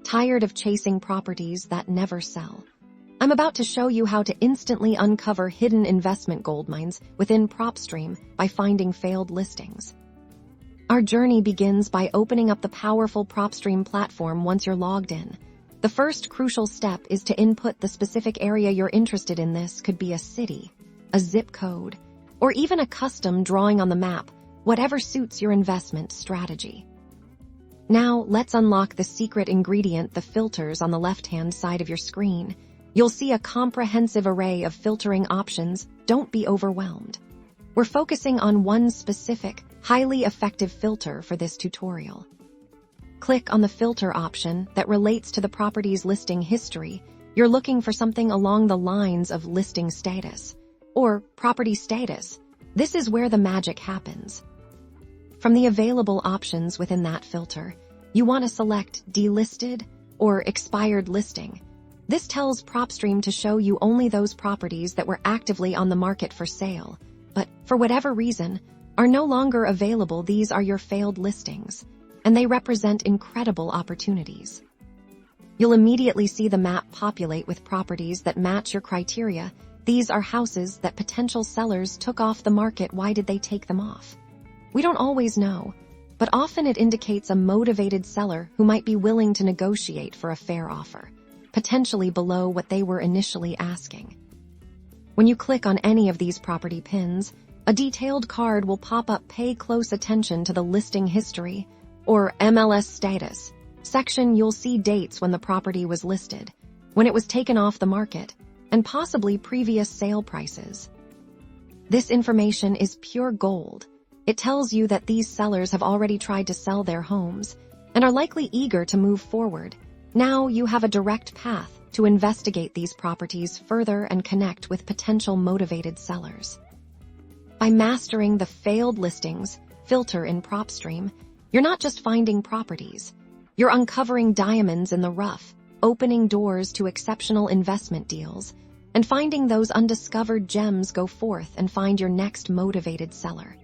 Tired of chasing properties that never sell? I'm about to show you how to instantly uncover hidden investment goldmines within Propstream by finding failed listings. Our journey begins by opening up the powerful Propstream platform once you're logged in. The first crucial step is to input the specific area you're interested in. This could be a city, a zip code, or even a custom drawing on the map, whatever suits your investment strategy. Now, let's unlock the secret ingredient, the filters, on the left-hand side of your screen. You'll see a comprehensive array of filtering options. Don't be overwhelmed. We're focusing on one specific, highly effective filter for this tutorial. Click on the filter option that relates to the property's listing history. You're looking for something along the lines of listing status or property status. This is where the magic happens. From the available options within that filter, you want to select Delisted or Expired Listing. This tells Propstream to show you only those properties that were actively on the market for sale, but for whatever reason, are no longer available. These are your failed listings, and they represent incredible opportunities. You'll immediately see the map populate with properties that match your criteria. These are houses that potential sellers took off the market. Why did they take them off? We don't always know, but often it indicates a motivated seller who might be willing to negotiate for a fair offer, potentially below what they were initially asking. When you click on any of these property pins, a detailed card will pop up. Pay close attention to the listing history, or MLS status section. You'll see dates when the property was listed, when it was taken off the market, and possibly previous sale prices. This information is pure gold. It tells you that these sellers have already tried to sell their homes and are likely eager to move forward. Now you have a direct path to investigate these properties further and connect with potential motivated sellers. By mastering the failed listings filter in Propstream, you're not just finding properties, you're uncovering diamonds in the rough, opening doors to exceptional investment deals, and finding those undiscovered gems. Go forth and find your next motivated seller.